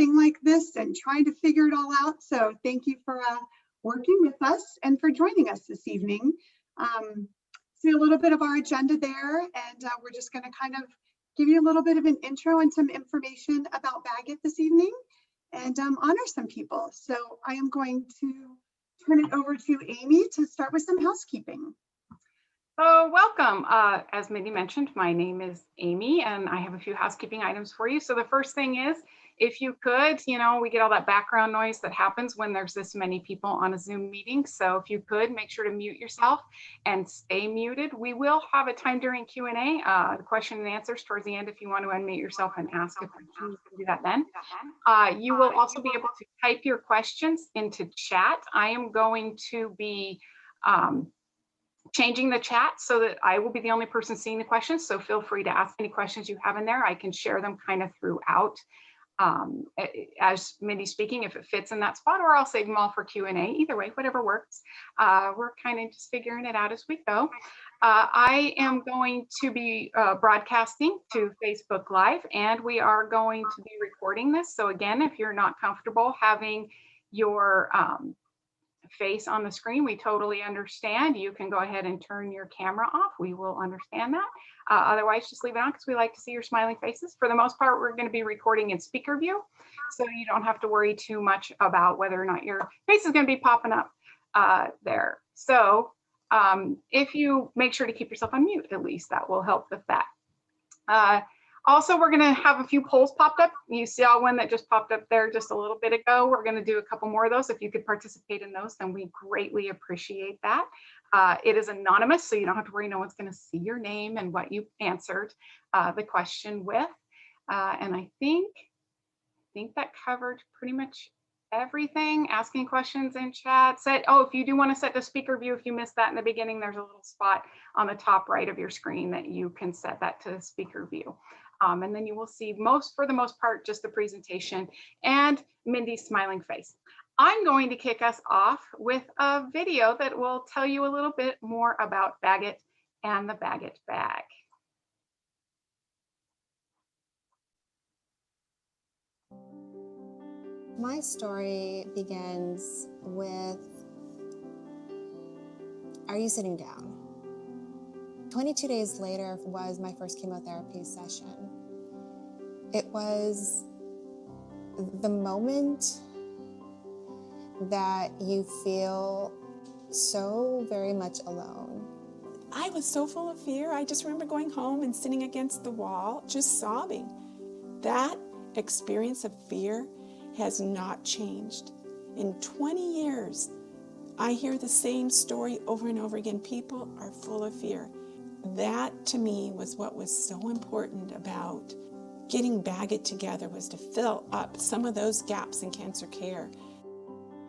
thing like this and trying to figure it all out. So thank you for working with us and for joining us this evening. See a little bit of our agenda there, and we're just going to kind of give you a little bit of an intro and some information about Bag It this evening, and honor some people. So I am going to turn it over to Amy to start with some housekeeping. So welcome. As Mindy mentioned, my name is Amy, and I have a few housekeeping items for you. So the first thing is, if you could, we get all that background noise that happens when there's this many people on a Zoom meeting. So if you could, make sure to mute yourself and stay muted. We will have a time during Q&A, the question and answers towards the end. If you want to unmute yourself and ask a question, you can do that then. You will also be able to type your questions into chat. I am going to be changing the chat so that I will be the only person seeing the questions. So feel free to ask any questions you have in there. I can share them kind of throughout as Mindy's speaking, if it fits in that spot, or I'll save them all for Q&A. Either way, whatever works. We're kind of just figuring it out as we go. I am going to be broadcasting to Facebook Live, and we are going to be recording this. So again, if you're not comfortable having your face on the screen, we totally understand. You can go ahead and turn your camera off. We will understand that. Otherwise, just leave it on because we like to see your smiling faces. For the most part, we're going to be recording in speaker view, so you don't have to worry too much about whether or not your face is going to be popping up there. So if you make sure to keep yourself on mute, at least that will help with that. Also, we're going to have a few polls popped up. You saw one that just popped up there just a little bit ago. We're going to do a couple more of those. If you could participate in those, then we greatly appreciate that. It is anonymous, so you don't have to worry. No one's going to see your name and what you answered the question with. And I think that covered pretty much everything. Asking questions in chat. If you do want to set the speaker view, if you missed that in the beginning, there's a little spot on the top right of your screen that you can set that to the speaker view. And then you will see for the most part, just the presentation and Mindy's smiling face. I'm going to kick us off with a video that will tell you a little bit more about Bag It and the Bag It bag. My story begins with, are you sitting down? 22 days later was my first chemotherapy session. It was the moment that you feel so very much alone. I was so full of fear. I just remember going home and sitting against the wall, just sobbing. That experience of fear has not changed. In 20 years, I hear the same story over and over again. People are full of fear. That, to me, was what was so important about getting Bag It together, was to fill up some of those gaps in cancer care.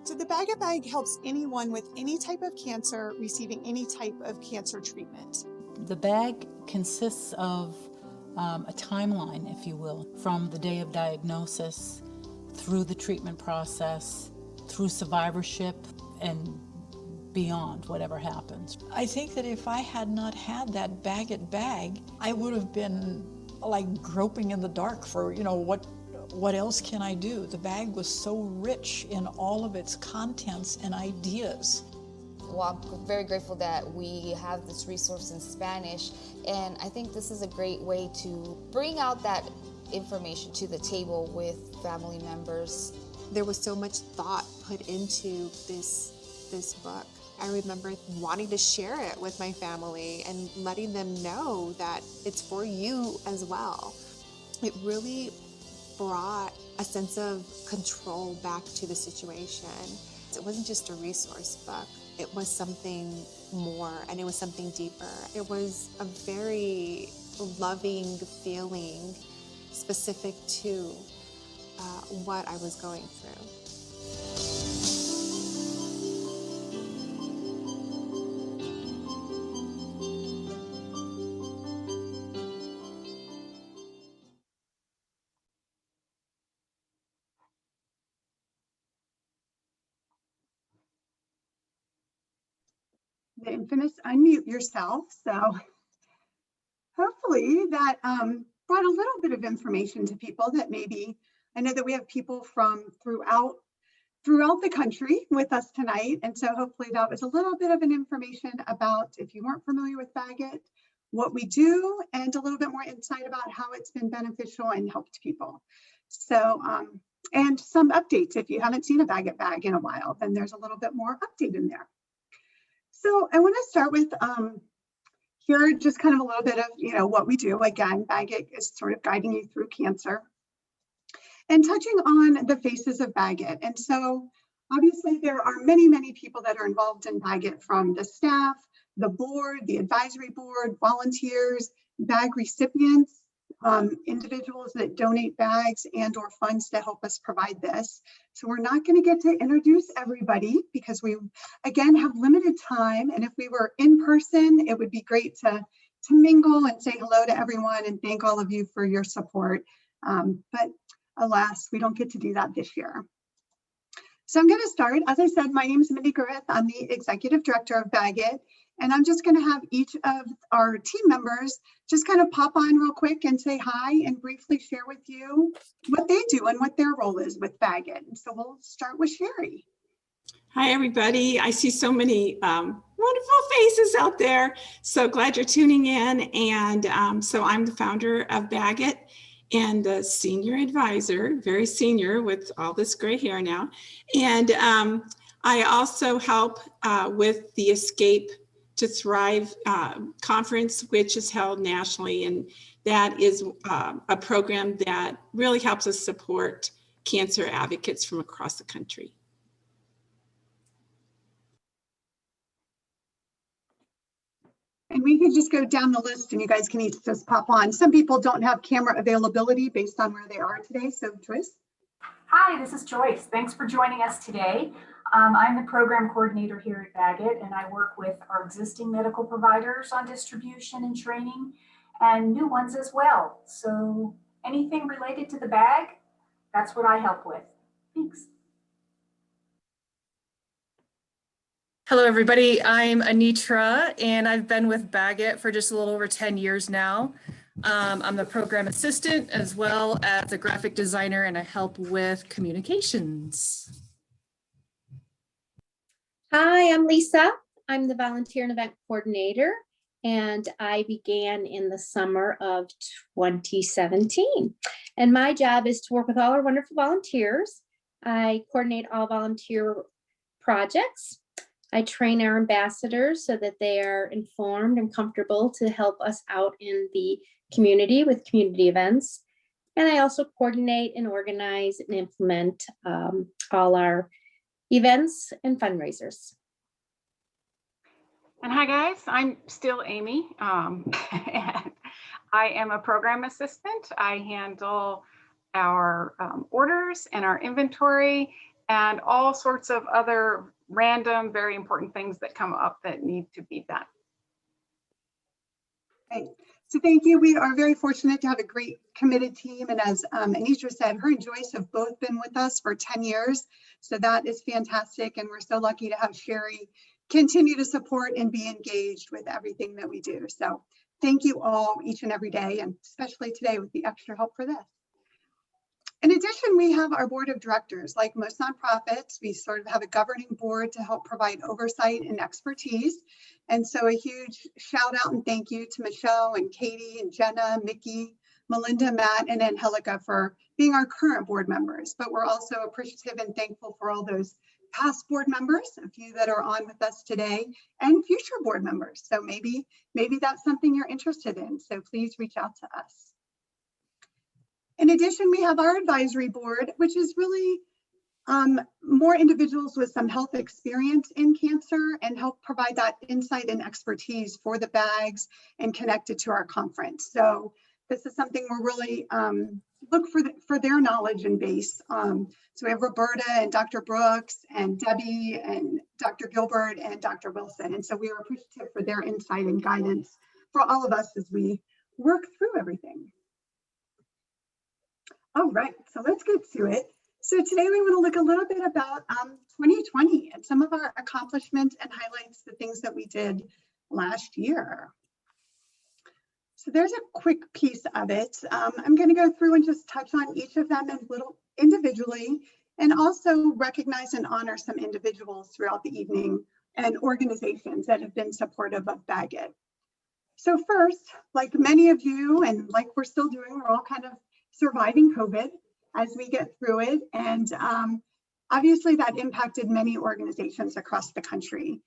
So the Bag It bag helps anyone with any type of cancer receiving any type of cancer treatment. The bag consists of a timeline, if you will, from the day of diagnosis through the treatment process, through survivorship, and beyond whatever happens. I think that if I had not had that Bag It bag, I would have been like groping in the dark for, what else can I do? The bag was so rich in all of its contents and ideas. Well, I'm very grateful that we have this resource in Spanish, and I think this is a great way to bring out that information to the table with family members. There was so much thought put into this book. I remember wanting to share it with my family and letting them know that it's for you as well. It really brought a sense of control back to the situation. It wasn't just a resource book. It was something more, and it was something deeper. It was a very loving feeling specific to what I was going through. The infamous unmute yourself. So hopefully that brought a little bit of information to people that maybe I know that we have people from throughout the country with us tonight. And so hopefully that was a little bit of an information about, if you weren't familiar with Bag It, what we do, and a little bit more insight about how it's been beneficial and helped people. So, and some updates. If you haven't seen a Bag It bag in a while, then there's a little bit more update in there. So I want to start with here, just kind of a little bit of, what we do. Again, Bag It is sort of guiding you through cancer and touching on the faces of Bag It. And so obviously there are many, many people that are involved in Bag It, from the staff, the board, the advisory board, volunteers, bag recipients, individuals that donate bags and or funds to help us provide this. So we're not going to get to introduce everybody because we, again, have limited time. And if we were in person, it would be great to mingle and say hello to everyone and thank all of you for your support. But alas, we don't get to do that this year. So I'm going to start. As I said, my name is Mindy Griffith. I'm the Executive Director of Bag It, and I'm just going to have each of our team members just kind of pop on real quick and say hi and briefly share with you what they do and what their role is with Bag It. And so we'll start with Sherry. Hi, everybody. I see so many wonderful faces out there. So glad you're tuning in. And so I'm the founder of Bag It and the senior advisor, very senior with all this gray hair now. And I also help with the Escape to Thrive conference, which is held nationally. And that is a program that really helps us support cancer advocates from across the country. And we could just go down the list and you guys can each just pop on. Some people don't have camera availability based on where they are today. So Joyce. Hi, this is Joyce. Thanks for joining us today. I'm the program coordinator here at Bag It, and I work with our existing medical providers on distribution and training and new ones as well. So anything related to the bag, that's what I help with. Thanks. Hello, everybody. I'm Anitra, and I've been with Bag It for just a little over 10 years now. I'm the program assistant as well as a graphic designer, and I help with communications. Hi, I'm Lisa. I'm the volunteer and event coordinator, and I began in the summer of 2017. And my job is to work with all our wonderful volunteers. I coordinate all volunteer projects. I train our ambassadors so that they are informed and comfortable to help us out in the community with community events. And I also coordinate and organize and implement all our events and fundraisers. And hi guys, I'm still Amy. And I am a program assistant. I handle our orders and our inventory and all sorts of other random, very important things that come up that need to be done. Great. So thank you. We are very fortunate to have a great committed team. And as Anitra said, her and Joyce have both been with us for 10 years. So that is fantastic. And we're so lucky to have Sherry continue to support and be engaged with everything that we do. So thank you all each and every day, and especially today with the extra help for this. In addition, we have our board of directors. Like most nonprofits, we sort of have a governing board to help provide oversight and expertise. And so a huge shout out and thank you to Michelle and Katie and Jenna, Mickey, Melinda, Matt, and Angelica for being our current board members. But we're also appreciative and thankful for all those past board members, a few that are on with us today, and future board members. So maybe that's something you're interested in. So please reach out to us. In addition, we have our advisory board, which is really more individuals with some health experience in cancer and help provide that insight and expertise for the bags and connect it to our conference. So this is something we're really look for their knowledge and base. So we have Roberta and Dr. Brooks and Debbie and Dr. Gilbert and Dr. Wilson. And so we are appreciative for their insight and guidance for all of us as we work through everything. All right, so let's get to it. So today we want to look a little bit about 2020 and some of our accomplishments and highlights, the things that we did last year. So there's a quick piece of it. I'm going to go through and just touch on each of them individually, and also recognize and honor some individuals throughout the evening and organizations that have been supportive of Bag It. So first, like many of you, and like we're still doing, we're all kind of surviving COVID as we get through it. And obviously that impacted many organizations across the country.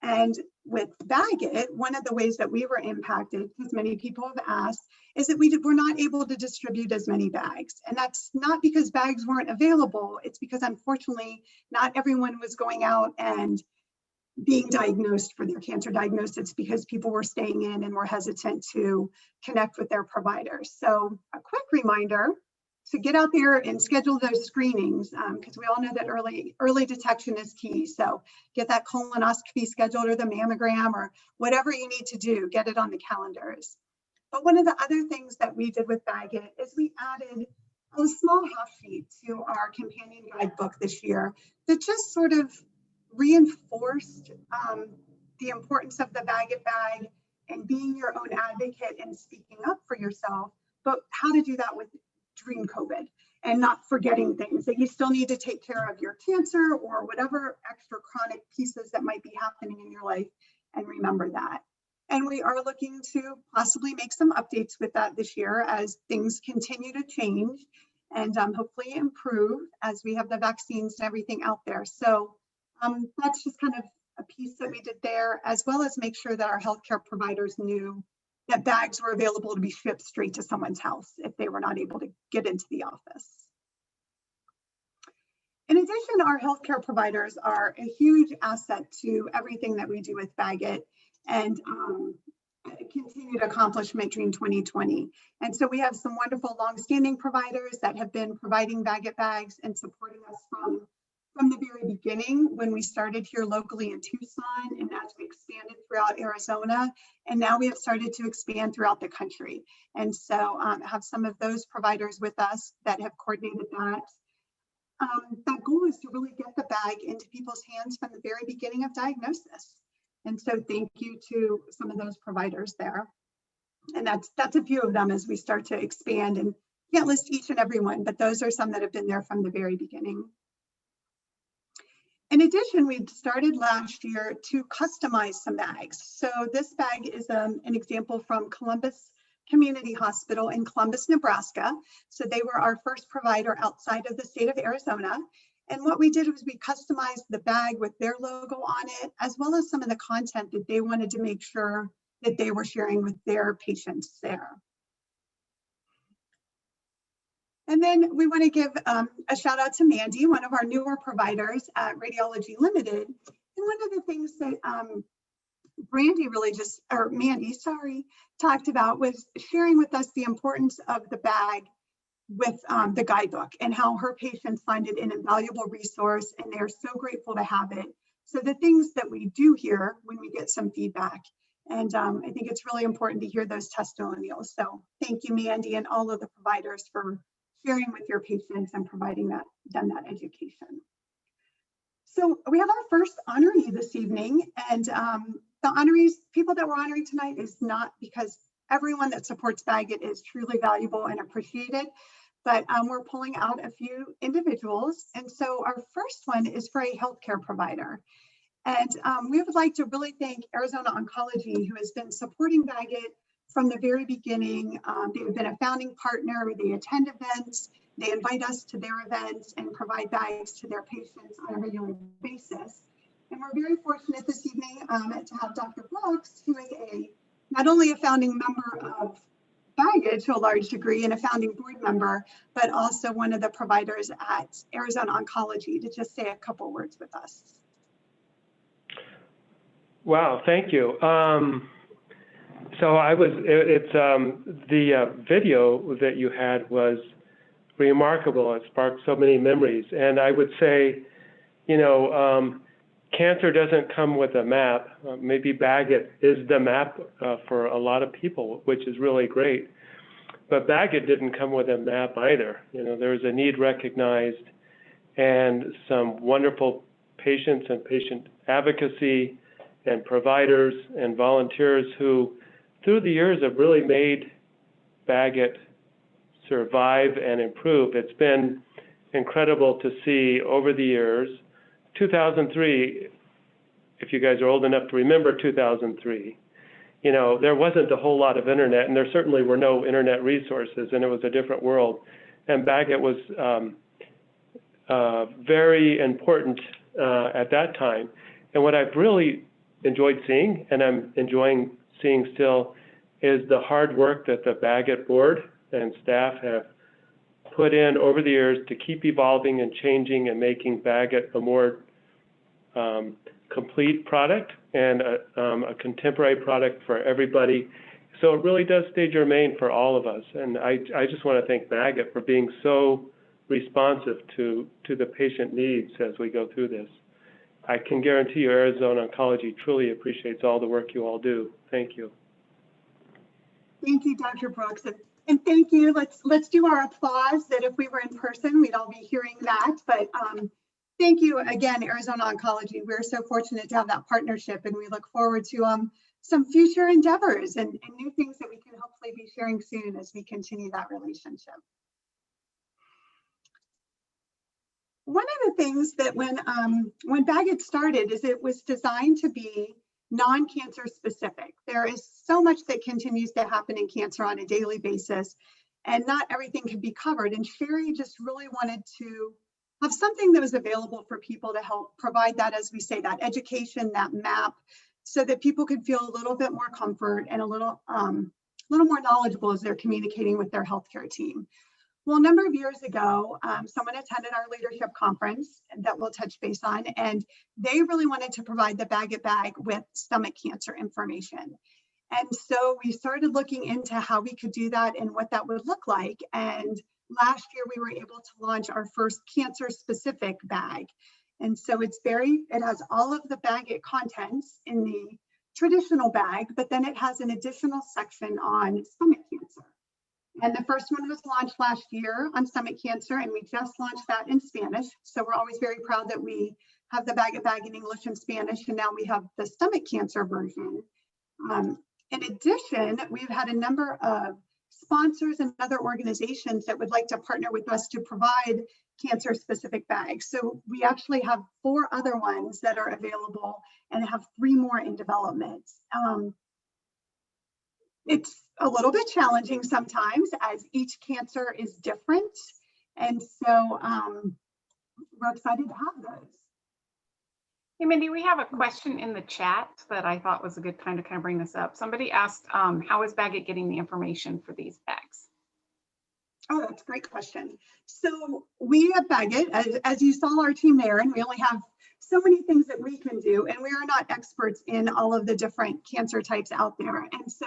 And with Bag It, one of the ways that we were impacted, because many people have asked, is that we were not able to distribute as many bags. And that's not because bags weren't available, it's because unfortunately, not everyone was going out and being diagnosed for their cancer diagnosis, because people were staying in and were hesitant to connect with their providers. So a quick reminder to get out there and schedule those screenings, because we all know that early detection is key. So get that colonoscopy scheduled, or the mammogram, or whatever you need to do, get it on the calendars. But one of the other things that we did with Bag It is we added a small half sheet to our companion guidebook this year that just sort of reinforced the importance of the Bag It bag and being your own advocate and speaking up for yourself, but how to do that during COVID, and not forgetting things, that you still need to take care of your cancer or whatever extra chronic pieces that might be happening in your life, and remember that. And we are looking to possibly make some updates with that this year as things continue to change and hopefully improve as we have the vaccines and everything out there. So that's just kind of a piece that we did there, as well as make sure that our healthcare providers knew that bags were available to be shipped straight to someone's house if they were not able to get into the office. In addition, our healthcare providers are a huge asset to everything that we do with Bag It, and continued accomplishment during 2020. And so we have some wonderful longstanding providers that have been providing Bag It bags and supporting us from the very beginning, when we started here locally in Tucson, and as we expanded throughout Arizona, and now we have started to expand throughout the country. And so have some of those providers with us that have coordinated that. That goal is to really get the bag into people's hands from the very beginning of diagnosis. And so thank you to some of those providers there. And that's a few of them as we start to expand, and can't list each and every one, but those are some that have been there from the very beginning. In addition, we started last year to customize some bags. So this bag is an example from Columbus Community Hospital in Columbus, Nebraska. So they were our first provider outside of the state of Arizona. And what we did was we customized the bag with their logo on it, as well as some of the content that they wanted to make sure that they were sharing with their patients there. And then we want to give a shout out to Mandy, one of our newer providers at Radiology Limited. And one of the things that Mandy, talked about was sharing with us the importance of the bag with the guidebook, and how her patients find it an invaluable resource, and they're so grateful to have it. So the things that we do here when we get some feedback, and I think it's really important to hear those testimonials. So thank you, Mandy, and all of the providers for sharing with your patients and providing them that education. So we have our first honoree this evening, and the honorees, people that we're honoring tonight, is not because everyone that supports Bag It is truly valuable and appreciated, but we're pulling out a few individuals. And so our first one is for a healthcare provider. And we would like to really thank Arizona Oncology, who has been supporting Bag It from the very beginning. They've been a founding partner. They attend events, they invite us to their events, and provide bags to their patients on a regular basis. And we're very fortunate this evening to have Dr. Brooks, who is not only a founding member of Bag It to a large degree and a founding board member, but also one of the providers at Arizona Oncology, to just say a couple words with us. Wow, thank you. So the video that you had was remarkable. It sparked so many memories. And I would say, cancer doesn't come with a map. Maybe Bag It is the map for a lot of people, which is really great. But Bag It didn't come with a map either. There was a need recognized, and some wonderful patients and patient advocacy and providers and volunteers who through the years have really made Bag It survive and improve. It's been incredible to see over the years. 2003, if you guys are old enough to remember 2003, you know, there wasn't a whole lot of internet, and there certainly were no internet resources, and it was a different world. And Bag It was very important at that time. And what I've really enjoyed seeing, and I'm enjoying seeing still, is the hard work that the Bag It board and staff have put in over the years to keep evolving and changing and making Bag It a more complete product and a contemporary product for everybody. So it really does stay germane for all of us. And I just want to thank Bag It for being so responsive to the patient needs as we go through this. I can guarantee you Arizona Oncology truly appreciates all the work you all do. Thank you. Thank you, Dr. Brooks. And thank you. Let's do our applause that if we were in person, we'd all be hearing that. But thank you again, Arizona Oncology. We're so fortunate to have that partnership, and we look forward to some future endeavors and new things that we can hopefully be sharing soon as we continue that relationship. One of the things that when Bag It started is it was designed to be non-cancer specific. There is so much that continues to happen in cancer on a daily basis, and not everything can be covered. And Sherry just really wanted to have something that was available for people to help provide that, as we say, that education, that map, so that people could feel a little bit more comfort and a little more knowledgeable as they're communicating with their healthcare team. Well, a number of years ago, someone attended our leadership conference that we'll touch base on, and they really wanted to provide the Bag It bag with stomach cancer information. And so we started looking into how we could do that and what that would look like. And last year we were able to launch our first cancer specific bag. And so it has all of the Bag It contents in the traditional bag, but then it has an additional section on stomach cancer. And the first one was launched last year on stomach cancer, and we just launched that in Spanish. So we're always very proud that we have the Bag It bag in English and Spanish, and now we have the stomach cancer version. In addition, we've had a number of sponsors and other organizations that would like to partner with us to provide cancer-specific bags. So we actually have 4 other ones that are available and have 3 more in development. It's a little bit challenging sometimes, as each cancer is different. And so we're excited to have those. Hey, Mindy, we have a question in the chat that I thought was a good time to kind of bring this up. Somebody asked, how is Bag It getting the information for these bags? Oh, that's a great question. So we at Bag It, as you saw our team there, and we only have so many things that we can do, and we are not experts in all of the different cancer types out there. And so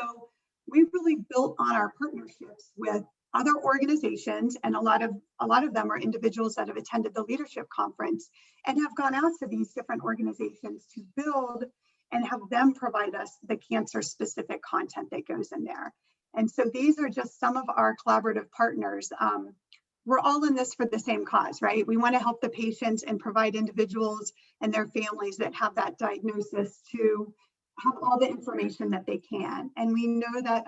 we've really built on our partnerships with other organizations, and a lot of them are individuals that have attended the leadership conference and have gone out to these different organizations to build and have them provide us the cancer specific content that goes in there. And so these are just some of our collaborative partners. We're all in this for the same cause, right? We want to help the patients and provide individuals and their families that have that diagnosis to have all the information that they can. And we know that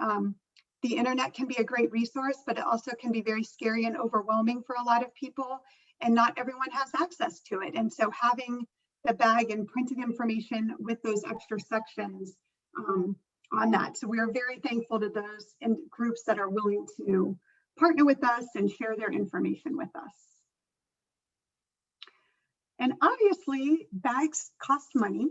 the internet can be a great resource, but it also can be very scary and overwhelming for a lot of people, and not everyone has access to it. And so having the bag and printed information with those extra sections on that. So we are very thankful to those groups that are willing to partner with us and share their information with us. And obviously, bags cost money.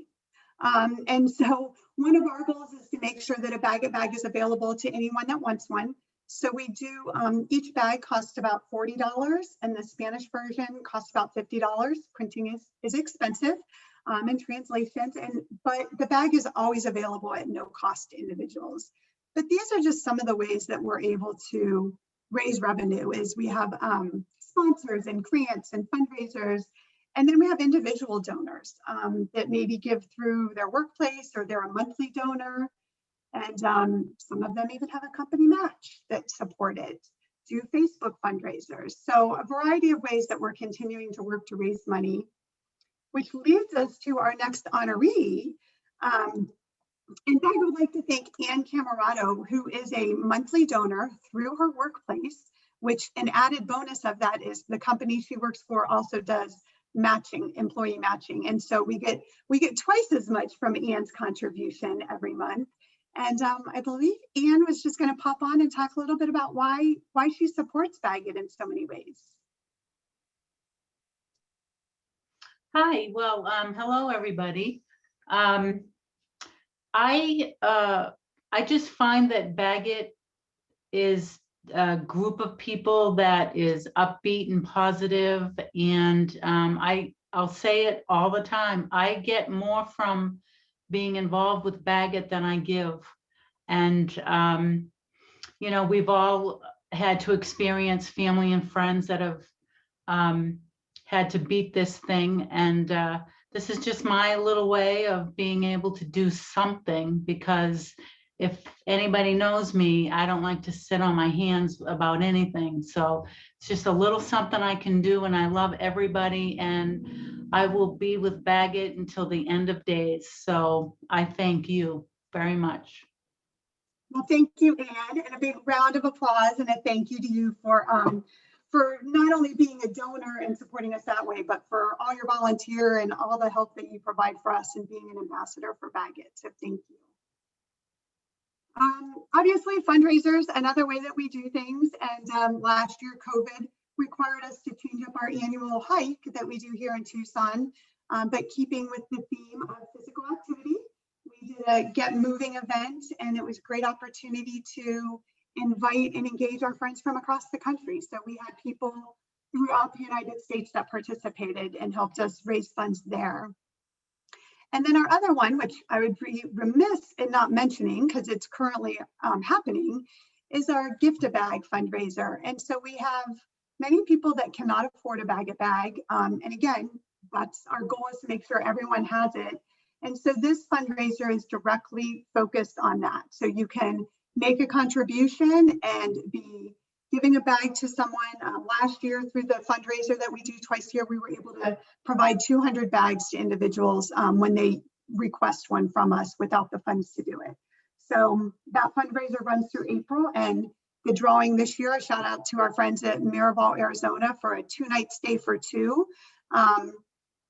And so one of our goals is to make sure that a Bag It bag is available to anyone that wants one. So we do, each bag costs about $40, and the Spanish version costs about $50. Printing is expensive, and translations, but the bag is always available at no cost to individuals. But these are just some of the ways that we're able to raise revenue, is we have sponsors and grants and fundraisers. And then we have individual donors that maybe give through their workplace, or they're a monthly donor. And some of them even have a company match that support it, do Facebook fundraisers. So a variety of ways that we're continuing to work to raise money, which leads us to our next honoree. And I would like to thank Ann Camerado, who is a monthly donor through her workplace, which an added bonus of that is the company she works for also does matching, employee matching. And so we get twice as much from Ann's contribution every month. And I believe Ann was just going to pop on and talk a little bit about why she supports Bag It in so many ways. Hi, well, hello, everybody. I just find that Bag It is a group of people that is upbeat and positive, and I'll say it all the time. I get more from being involved with Bag It than I give, and you know, we've all had to experience family and friends that have had to beat this thing, and this is just my little way of being able to do something, because if anybody knows me, I don't like to sit on my hands about anything. So it's just a little something I can do, and I love everybody, and I will be with Bag It until the end of days. So I thank you very much. Well, thank you, Ann, and a big round of applause and a thank you to you for not only being a donor and supporting us that way, but for all your volunteer and all the help that you provide for us and being an ambassador for Bag It. So thank you. Obviously, fundraisers, another way that we do things. And last year, COVID required us to change up our annual hike that we do here in Tucson. But keeping with the theme of physical activity, we did a Get Moving event, and it was a great opportunity to invite and engage our friends from across the country. So we had people throughout the United States that participated and helped us raise funds there. And then our other one, which I would be remiss in not mentioning because it's currently happening, is our Gift a Bag fundraiser. And so we have many people that cannot afford a Bag it bag. And again, that's our goal, is to make sure everyone has it. And so this fundraiser is directly focused on that. So you can make a contribution and be giving a bag to someone. Last year, through the fundraiser that we do twice a year, we were able to provide 200 bags to individuals when they request one from us without the funds to do it. So that fundraiser runs through April, and the drawing this year, a shout out to our friends at Miraval, Arizona, for a 2-night stay for 2.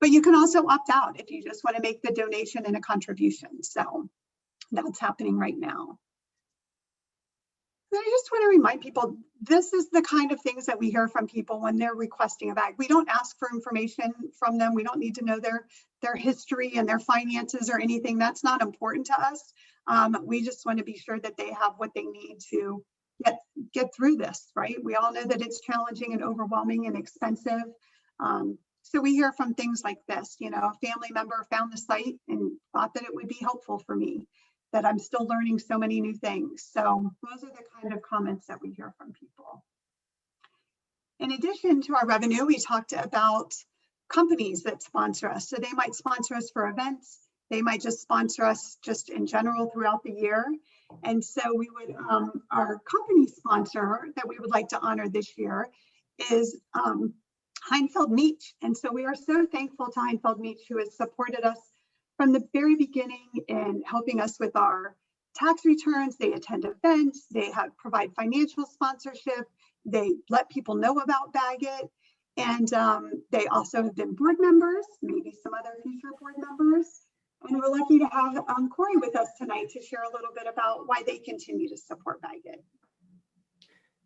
But you can also opt out if you just want to make the donation and a contribution. So that's happening right now. I just want to remind people, this is the kind of things that we hear from people when they're requesting a bag. We don't ask for information from them. We don't need to know their history and their finances or anything. That's not important to us. We just want to be sure that they have what they need to get through this, right? We all know that it's challenging and overwhelming and expensive. So we hear from things like this, you know, a family member found the site and thought that it would be helpful for me, that I'm still learning so many new things. So those are the kind of comments that we hear from people. In addition to our revenue, we talked about companies that sponsor us. So they might sponsor us for events. They might just sponsor us just in general throughout the year. And so we would, our company sponsor that we would like to honor this year is Heinfeld Meach. And so we are so thankful to Heinfeld Meach, who has supported us from the very beginning in helping us with our tax returns. They attend events, they provide financial sponsorship, they let people know about Bag It, and they also have been board members, maybe some other future board members. And we're lucky to have Corey with us tonight to share a little bit about why they continue to support Bag It.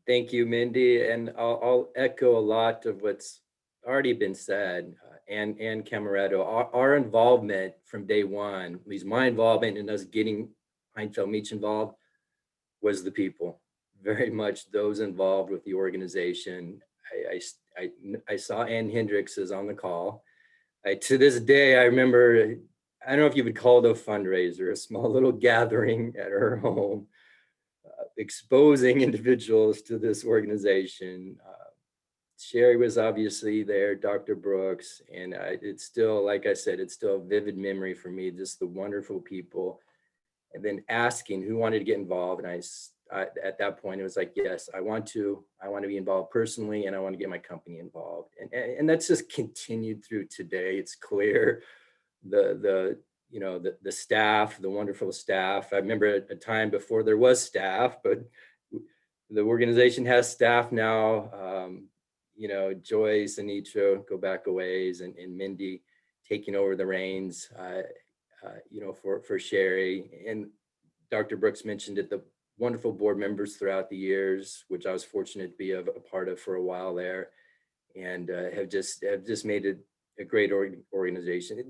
Thank you, Mindy, and I'll echo a lot of what's already been said. And Camerado, our involvement from day one, at least my involvement in us getting Heinfeld Meach involved, was the people. Very much those involved with the organization. I saw Ann Hendricks is on the call. To this day, I remember, I don't know if you would call it a fundraiser, a small little gathering at her home, exposing individuals to this organization. Sherry was obviously there, Dr. Brooks, and it's still, like I said, it's still a vivid memory for me, just the wonderful people. And then asking who wanted to get involved. And I at that point, it was like, yes, I want to be involved personally, and I want to get my company involved. And that's just continued through today. It's clear the you know, the staff, the wonderful staff. I remember a time before there was staff, but the organization has staff now. You know, Joyce, Anitra go back a ways, and Mindy taking over the reins, you know, for Sherry. And Dr. Brooks mentioned it, the wonderful board members throughout the years, which I was fortunate to be a part of for a while there, and have just made it a great organization.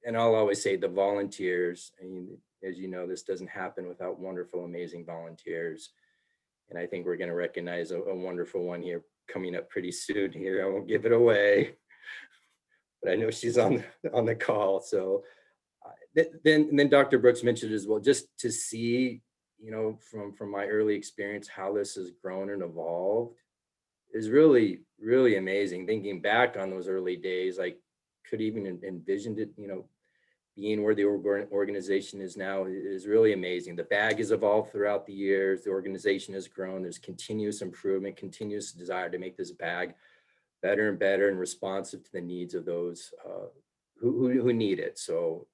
And I'll always say the volunteers, I mean, as you know, this doesn't happen without wonderful, amazing volunteers. And I think we're going to recognize a wonderful one here coming up pretty soon here. I won't give it away, but I know she's on the call. So then Dr. Brooks mentioned as well, just to see, you know, from my early experience, how this has grown and evolved is really, really amazing. Thinking back on those early days, I could even envisioned it, you know, being where the organization is now is really amazing. The bag has evolved throughout the years. The organization has grown. There's continuous improvement, continuous desire to make this bag better and better and responsive to the needs of those who need it. So,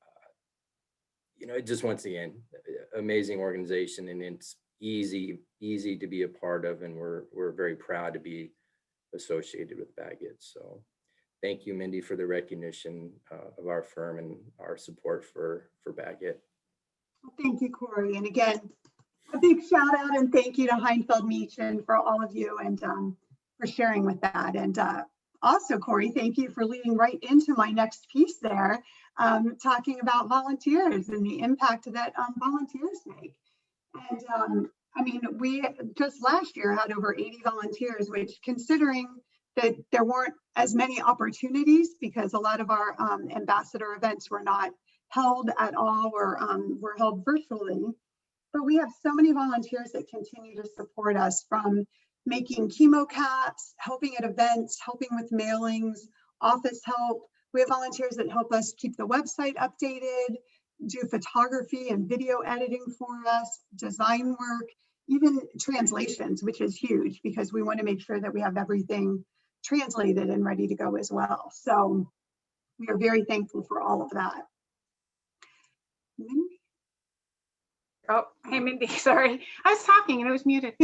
you know, just once again, amazing organization, and it's easy to be a part of, and we're very proud to be associated with Bag It. So thank you, Mindy, for the recognition of our firm and our support for Bag It. Thank you, Corey. And again, a big shout out and thank you to Heinfeld Meechin for all of you, and for sharing with that. And also, Corey, thank you for leading right into my next piece there, talking about volunteers and the impact that volunteers make. And I mean, we just last year had over 80 volunteers, which, considering that there weren't as many opportunities because a lot of our ambassador events were not held at all, or were held virtually. But we have so many volunteers that continue to support us, from making chemo caps, helping at events, helping with mailings, office help. We have volunteers that help us keep the website updated, do photography and video editing for us, design work, even translations, which is huge because we want to make sure that we have everything translated and ready to go as well. So we are very thankful for all of that. Oh, hey, Mindy, sorry. I was talking and it was muted.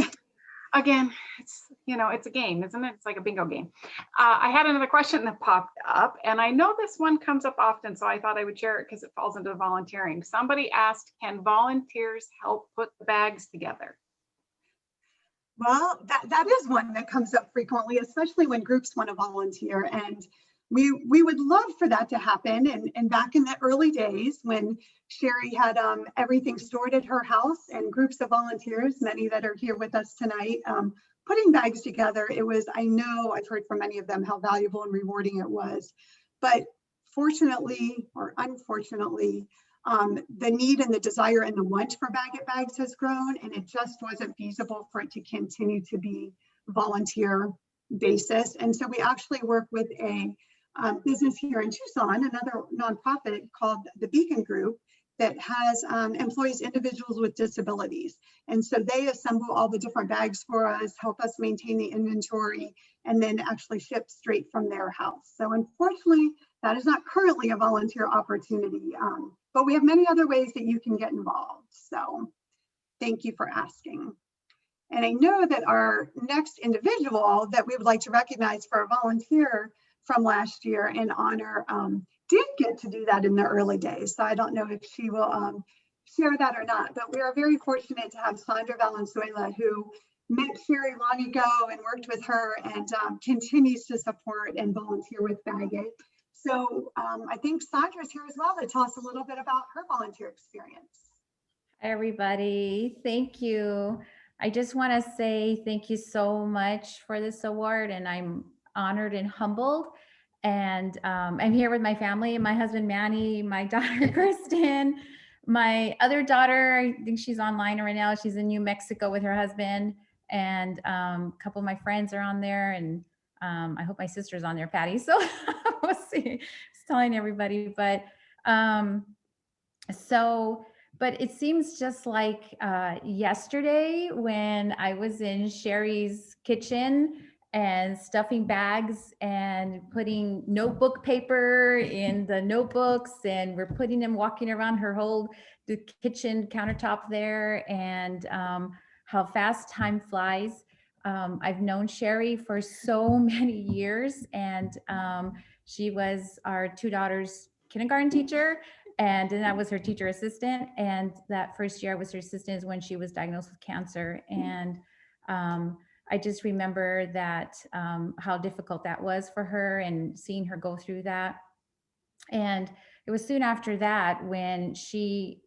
Again, it's, you know, it's a game, isn't it? It's like a bingo game. I had another question that popped up, and I know this one comes up often, so I thought I would share it because it falls into volunteering. Somebody asked, can volunteers help put the bags together? Well, that is one that comes up frequently, especially when groups want to volunteer. And we would love for that to happen. And back in the early days when Sherry had everything stored at her house, and groups of volunteers, many that are here with us tonight, putting bags together, it was, I know I've heard from many of them how valuable and rewarding it was. But fortunately or unfortunately, the need and the desire and the want for Bag It bags has grown, and it just wasn't feasible for it to continue to be volunteer basis. And so we actually work with a business here in Tucson, another nonprofit called the Beacon Group, that has employs individuals with disabilities. And so they assemble all the different bags for us, help us maintain the inventory, and then actually ship straight from their house. So unfortunately, that is not currently a volunteer opportunity, but we have many other ways that you can get involved. So thank you for asking. And I know that our next individual that we would like to recognize for a volunteer from last year and honor did get to do that in the early days. So I don't know if she will share that or not, but we are very fortunate to have Sandra Valenzuela, who met Sherry long ago and worked with her, and continues to support and volunteer with Bag It. So I think Sandra's here as well to tell us a little bit about her volunteer experience. Hi, everybody. Thank you. I just want to say thank you so much for this award, and I'm honored and humbled. And I'm here with my family, my husband, Manny, my daughter, Kristen, my other daughter, I think she's online right now. She's in New Mexico with her husband, and a couple of my friends are on there, and I hope my sister's on there, Patty. So we'll see. Just telling everybody, but but it seems just like yesterday when I was in Sherry's kitchen and stuffing bags and putting notebook paper in the notebooks, and we're putting them walking around her whole the kitchen countertop there, and how fast time flies. I've known Sherry for so many years, and she was our two daughters' kindergarten teacher, and then I was her teacher assistant. And that first year I was her assistant is when she was diagnosed with cancer. And I just remember that how difficult that was for her and seeing her go through that. And it was soon after that when she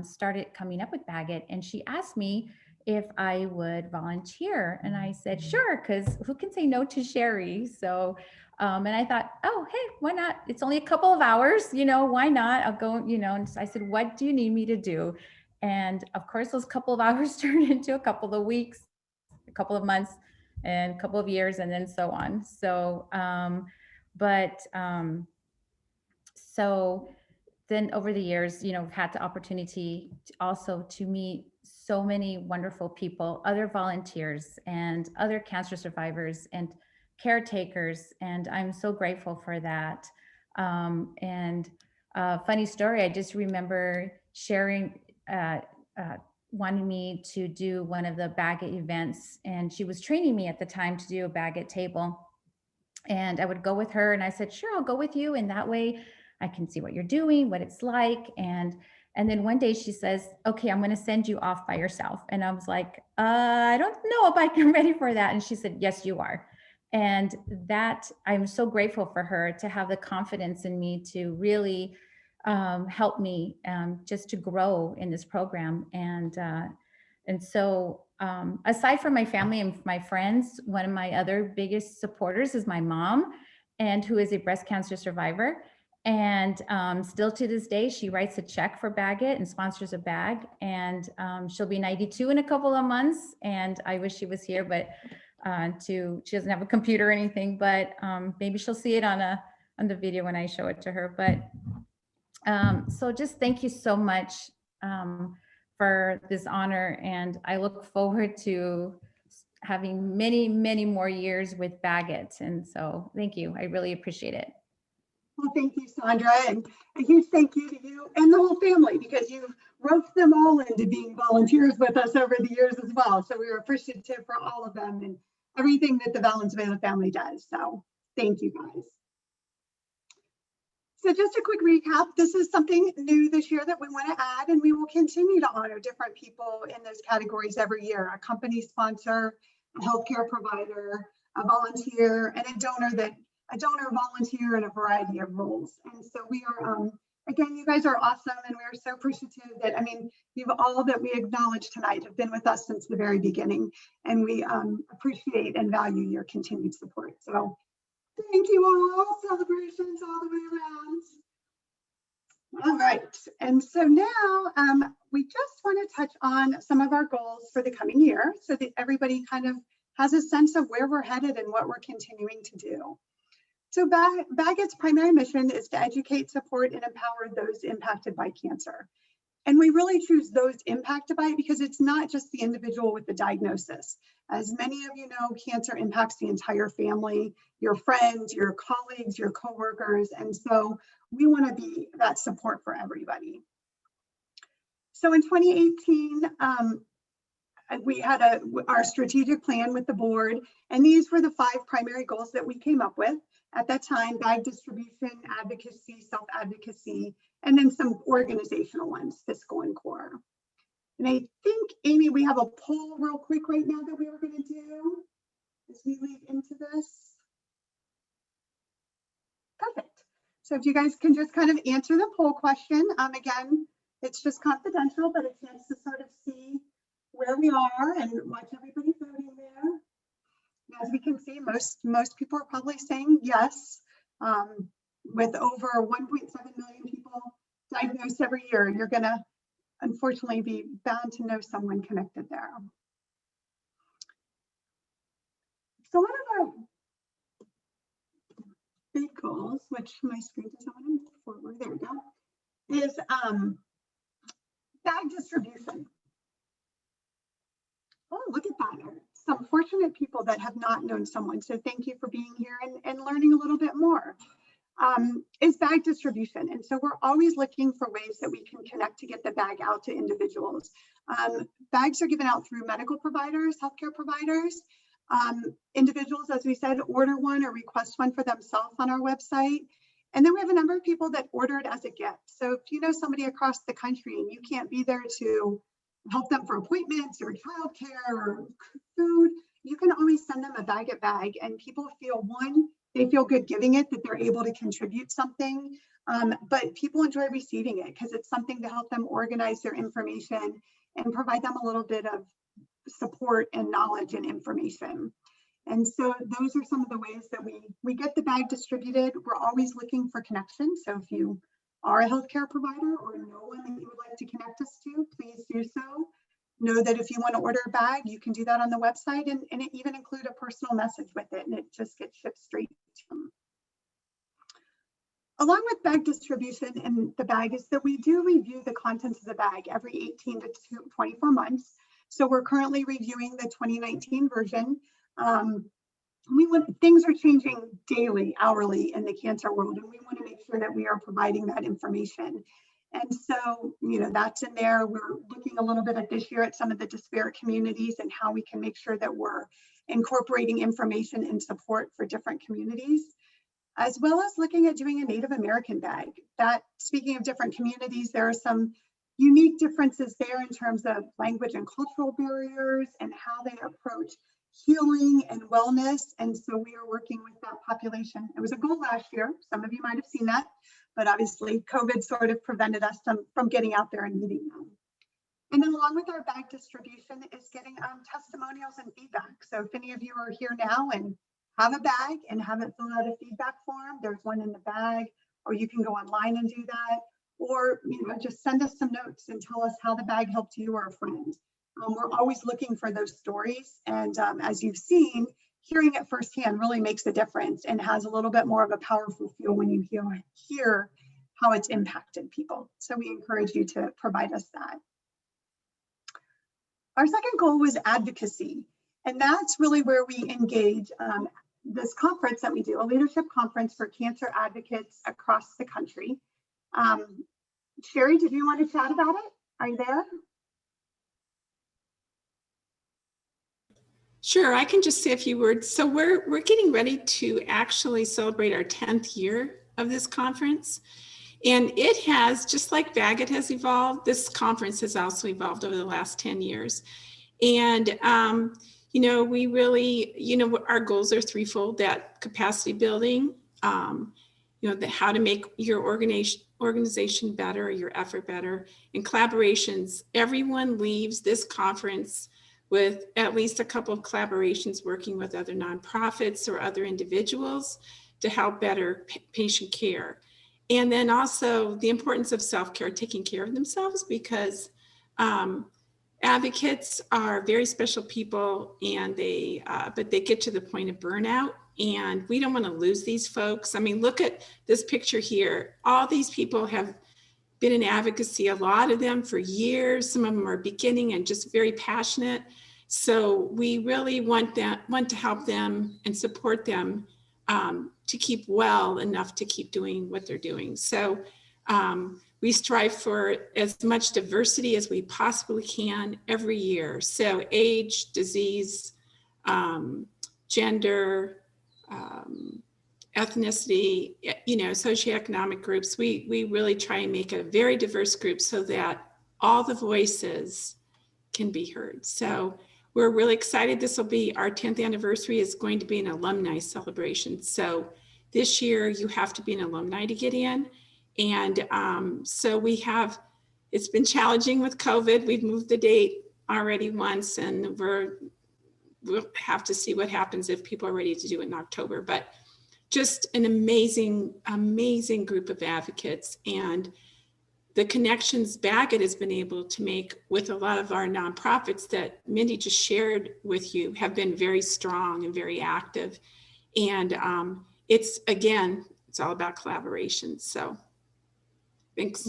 started coming up with Bag It, and she asked me if I would volunteer. And I said, sure, because who can say no to Sherry? So, and I thought, oh, hey, why not? It's only a couple of hours, you know, why not? I'll go, you know, and I said, what do you need me to do? And of course, those couple of hours turned into a couple of weeks, a couple of months, and a couple of years, and then so on. So, so then over the years, you know, I've had the opportunity to also to meet so many wonderful people, other volunteers and other cancer survivors and caretakers. And I'm so grateful for that. Funny story, I just remember sharing, wanting me to do one of the Bag It events. And she was training me at the time to do a Bag It table. And I would go with her, and I said, sure, I'll go with you. And that way I can see what you're doing, what it's like. And then one day she says, okay, I'm going to send you off by yourself. And I was like, I don't know if I'm ready for that. And she said, yes, you are. And that I'm so grateful for her to have the confidence in me to really help me just to grow in this program. And so aside from my family and my friends, one of my other biggest supporters is my mom, and who is a breast cancer survivor. And still to this day, she writes a check for Bag It and sponsors a bag. And she'll be 92 in a couple of months. And I wish she was here, but she doesn't have a computer or anything, but maybe she'll see it on the video when I show it to her. But so just thank you so much for this honor. And I look forward to having many, many more years with Bag It. And so thank you. I really appreciate it. Well, thank you, Sandra, and a huge thank you to you and the whole family, because you've roped them all into being volunteers with us over the years as well. So we are appreciative for all of them and everything that the Valenzuela family does. So thank you, guys. So just a quick recap, this is something new this year that we want to add, and we will continue to honor different people in those categories every year: a company sponsor, a healthcare provider, a volunteer, and a donor volunteer in a variety of roles. And so we are, again, you guys are awesome, and we are so appreciative that, I mean, you've all that we acknowledge tonight have been with us since the very beginning, and we appreciate and value your continued support. So thank you all. Celebrations all the way around. All right, and so now we just want to touch on some of our goals for the coming year so that everybody kind of has a sense of where we're headed and what we're continuing to do. So Bag It's primary mission is to educate, support, and empower those impacted by cancer. And we really choose those impacted by it because it's not just the individual with the diagnosis. As many of you know, cancer impacts the entire family, your friends, your colleagues, your coworkers. And so we want to be that support for everybody. So in 2018, we had our strategic plan with the board, and these were the 5 primary goals that we came up with. At that time, bag distribution, advocacy, self-advocacy, and then some organizational ones, fiscal and core. And I think, Amy, we have a poll real quick right now that we were going to do as we lead into this. Perfect. So if you guys can just kind of answer the poll question. Again, it's just confidential, but a chance to sort of see where we are and watch everybody voting there. As we can see, most people are probably saying yes. With over 1.7 million people diagnosed every year, you're going to unfortunately be bound to know someone connected there. So one of our big goals, which my screen doesn't want to move forward, there we go, is bag distribution. Oh, look at that, Ernst. some fortunate people that have not known someone. So thank you for being here and learning a little bit more. Is bag distribution. And so we're always looking for ways that we can connect to get the bag out to individuals. Bags are given out through medical providers, healthcare providers. Individuals, as we said, order one or request one for themselves on our website. And then we have a number of people that order it as a gift. So if you know somebody across the country and you can't be there to help them for appointments or childcare or food, you can always send them a Bag It bag, and people feel, one, they feel good giving it, that they're able to contribute something, but people enjoy receiving it because it's something to help them organize their information and provide them a little bit of support and knowledge and information. And so those are some of the ways that we get the bag distributed. We're always looking for connections. So if you are a healthcare provider or know one that you would like to connect us to, please do so. Know that if you want to order a bag, you can do that on the website, and it even include a personal message with it, and it just gets shipped straight to them. Along with bag distribution and the bag is that we do review the contents of the bag every 18 to 24 months. So we're currently reviewing the 2019 version. Things are changing daily, hourly in the cancer world, and we want to make sure that we are providing that information. And so, that's in there. We're looking a little bit at this year at some of the disparate communities and how we can make sure that we're incorporating information and support for different communities, as well as looking at doing a Native American bag. That, speaking of different communities, there are some unique differences there in terms of language and cultural barriers and how they approach healing and wellness. And so we are working with that population. It was a goal last year. Some of you might have seen that, but obviously COVID sort of prevented us from getting out there and meeting them. And then along with our bag distribution is getting testimonials and feedback. So if any of you are here now and have a bag and haven't filled out a feedback form, there's one in the bag, or you can go online and do that, or just send us some notes and tell us how the bag helped you or a friend. We're always looking for those stories, and as you've seen, hearing it firsthand really makes a difference and has a little bit more of a powerful feel when you hear how it's impacted people. So we encourage you to provide us that. Our second goal was advocacy, and that's really where we engage this conference that we do, a leadership conference for cancer advocates across the country. Sherry, did you want to chat about it? Are you there? Sure, I can just say a few words. So we're getting ready to actually celebrate our 10th year of this conference. And it has, just like Bag It has evolved, this conference has also evolved over the last 10 years. And, we really, our goals are threefold: that capacity building, how to make your organization better, your effort better, and collaborations. Everyone leaves this conference with at least a couple of collaborations working with other nonprofits or other individuals to help better patient care. And then also the importance of self-care, taking care of themselves, because advocates are very special people, and but they get to the point of burnout, and we don't want to lose these folks. I mean, look at this picture here. All these people have been in advocacy, a lot of them for years. Some of them are beginning and just very passionate. So we really want to help them and support them to keep well enough to keep doing what they're doing. So we strive for as much diversity as we possibly can every year. So age, disease, gender, ethnicity, socioeconomic groups. We really try and make a very diverse group so that all the voices can be heard. So we're really excited. This will be our 10th anniversary. Is going to be an alumni celebration. So this year you have to be an alumni to get in. And so it's been challenging with COVID. We've moved the date already once, and we'll have to see what happens if people are ready to do it in October. But just an amazing, amazing group of advocates, and the connections Bag It has been able to make with a lot of our nonprofits that Mindy just shared with you have been very strong and very active. And it's all about collaboration. So thanks.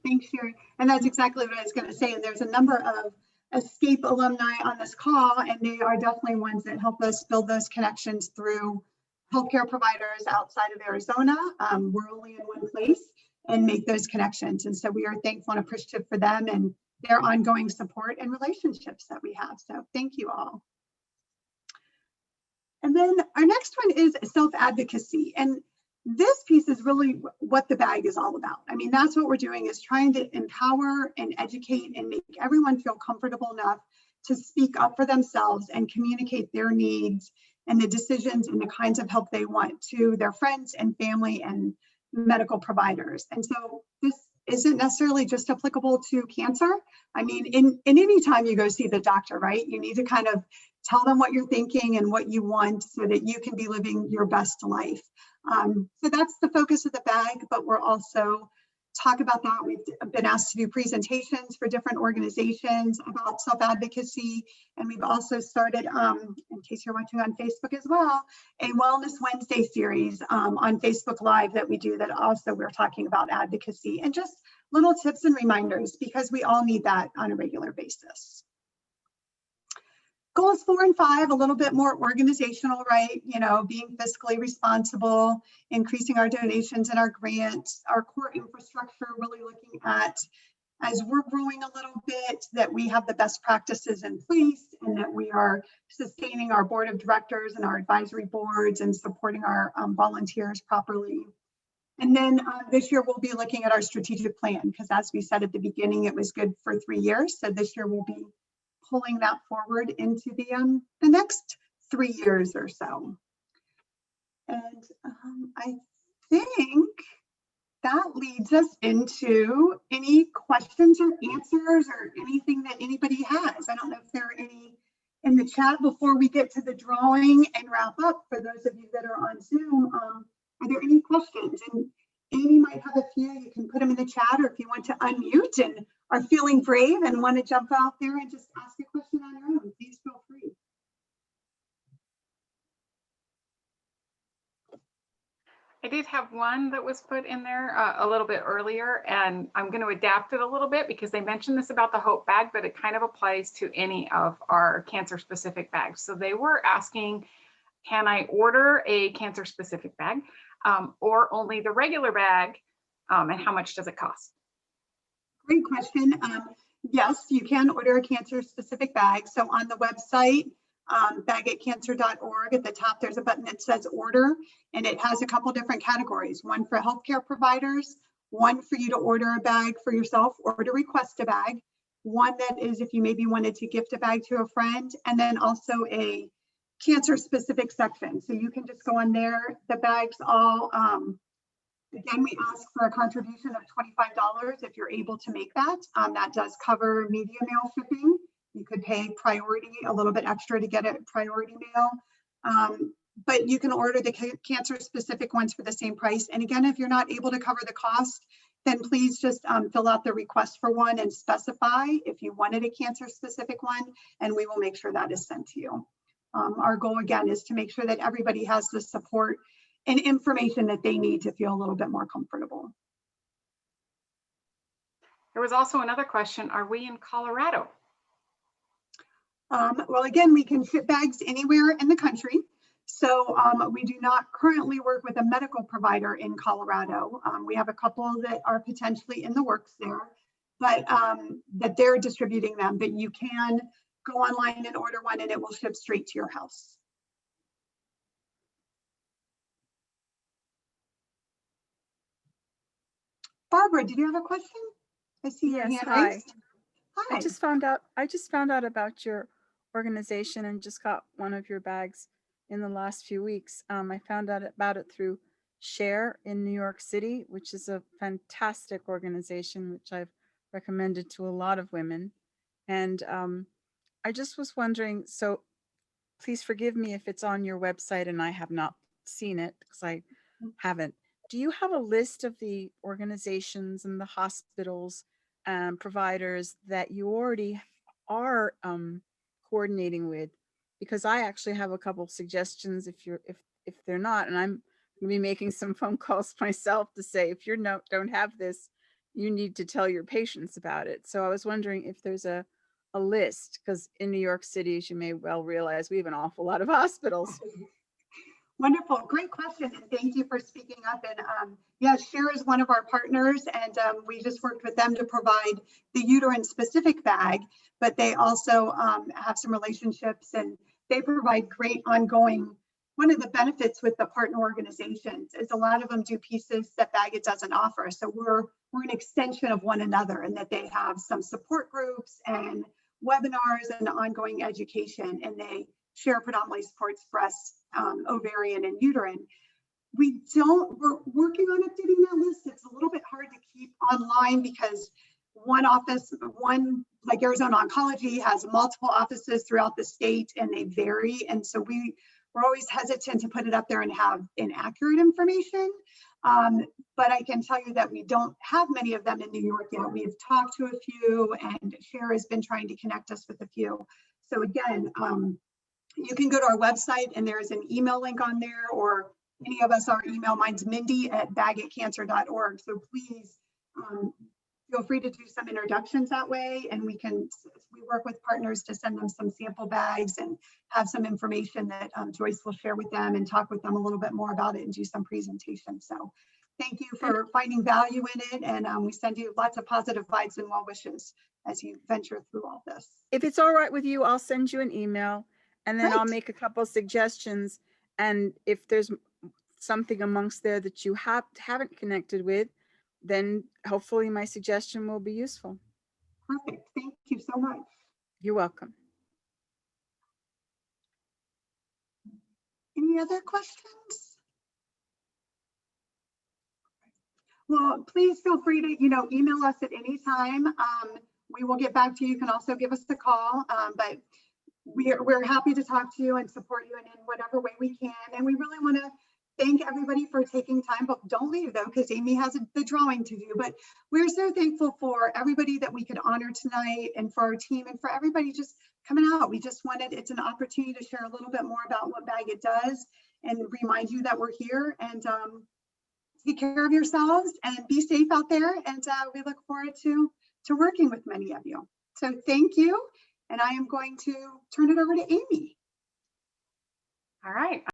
Thanks, Sherry. And that's exactly what I was going to say. And there's a number of Escape alumni on this call, and they are definitely ones that help us build those connections through healthcare providers outside of Arizona. We're only in one place, and make those connections. And so we are thankful and appreciative for them and their ongoing support and relationships that we have. So thank you all. And then our next one is self-advocacy. And this piece is really what the bag is all about. I mean, that's what we're doing, is trying to empower and educate and make everyone feel comfortable enough to speak up for themselves and communicate their needs and the decisions and the kinds of help they want to their friends and family and medical providers. And so this isn't necessarily just applicable to cancer. I mean, in any time you go see the doctor, right? You need to kind of tell them what you're thinking and what you want so that you can be living your best life. So that's the focus of the bag, but we're also talk about that. We've been asked to do presentations for different organizations about self-advocacy. And we've also started, in case you're watching on Facebook as well, a Wellness Wednesday series on Facebook Live that we do, that also we're talking about advocacy and just little tips and reminders, because we all need that on a regular basis. Goals 4 and 5, a little bit more organizational, right? You know, being fiscally responsible, increasing our donations and our grants, our core infrastructure, really looking at, as we're growing a little bit, that we have the best practices in place and that we are sustaining our board of directors and our advisory boards and supporting our volunteers properly. And then this year we'll be looking at our strategic plan, because as we said at the beginning, it was good for 3 years. So this year we'll be pulling that forward into the next 3 years or so. And I think that leads us into any questions or answers or anything that anybody has. I don't know if there are any in the chat before we get to the drawing and wrap up. For those of you that are on Zoom, are there any questions? And Amy might have a few. You can put them in the chat, or if you want to unmute and are feeling brave and want to jump out there and just ask a question on your own, please feel free. I did have one that was put in there a little bit earlier, and I'm going to adapt it a little bit because they mentioned this about the Hope bag, but it kind of applies to any of our cancer specific bags. So they were asking, can I order a cancer specific bag or only the regular bag, and how much does it cost? Great question. Yes, you can order a cancer specific bag. So on the website, bagitcancer.org, at the top, there's a button that says order, and it has a couple different categories. One for healthcare providers, one for you to order a bag for yourself or to request a bag. One that is if you maybe wanted to gift a bag to a friend, and then also a cancer specific section. So you can just go on there. The bags all, again, we ask for a contribution of $25 if you're able to make that. That does cover media mail shipping. You could pay priority a little bit extra to get it priority mail. But you can order the cancer specific ones for the same price. And again, if you're not able to cover the cost, then please just fill out the request for one and specify if you wanted a cancer specific one, and we will make sure that is sent to you. Our goal again is to make sure that everybody has the support and information that they need to feel a little bit more comfortable. There was also another question, are we in Colorado? Well, again, we can ship bags anywhere in the country. So we do not currently work with a medical provider in Colorado. We have a couple that are potentially in the works there, but that they're distributing them, but you can go online and order one and it will ship straight to your house. Barbara, did you have a question? I see your hand raised. Hi. I just found out about your organization and just got one of your bags in the last few weeks. I found out about it through Share in New York City, which is a fantastic organization, which I've recommended to a lot of women. And I just was wondering, so please forgive me if it's on your website and I have not seen it because I haven't. Do you have a list of the organizations and the hospitals and providers that you already are coordinating with? Because I actually have a couple suggestions if they're not, and I'm going to be making some phone calls myself to say, if you don't have this, you need to tell your patients about it. So I was wondering if there's a a list, because in New York City, as you may well realize, we have an awful lot of hospitals. Wonderful, great question, and thank you for speaking up. And yeah, Share is one of our partners, and we just worked with them to provide the uterine specific bag, but they also have some relationships, and they provide great ongoing. One of the benefits with the partner organizations is a lot of them do pieces that Bag It doesn't offer. So we're an extension of one another, and that they have some support groups and webinars and ongoing education, and they Share predominantly supports breast, ovarian, and uterine. We're working on updating that list. It's a little bit hard to keep online because one like Arizona Oncology has multiple offices throughout the state, and they vary. And so we're always hesitant to put it up there and have inaccurate information. But I can tell you that we don't have many of them in New York yet. We've talked to a few, and Share has been trying to connect us with a few. So again, you can go to our website, and there's an email link on there, or any of us, our email. Mine's mindy@bagitcancer.org. So please feel free to do some introductions that way, and we work with partners to send them some sample bags and have some information that Joyce will share with them and talk with them a little bit more about it and do some presentations. So thank you for finding value in it, and we send you lots of positive vibes and well wishes as you venture through all this. If it's all right with you, I'll send you an email, and then I'll make a couple suggestions. And if there's something amongst there that you haven't connected with, then hopefully my suggestion will be useful. Perfect. Thank you so much. You're welcome. Any other questions? Well, please feel free to, email us at any time. We will get back to you. You can also give us a call, but we're happy to talk to you and support you in whatever way we can. And we really want to thank everybody for taking time, but don't leave though, because Amy has the drawing to do. But we're so thankful for everybody that we could honor tonight, and for our team, and for everybody just coming out. We just it's an opportunity to share a little bit more about what Bag It does, and remind you that we're here. And take care of yourselves and be safe out there. And we look forward to working with many of you. So thank you. And I am going to turn it over to Amy. All right.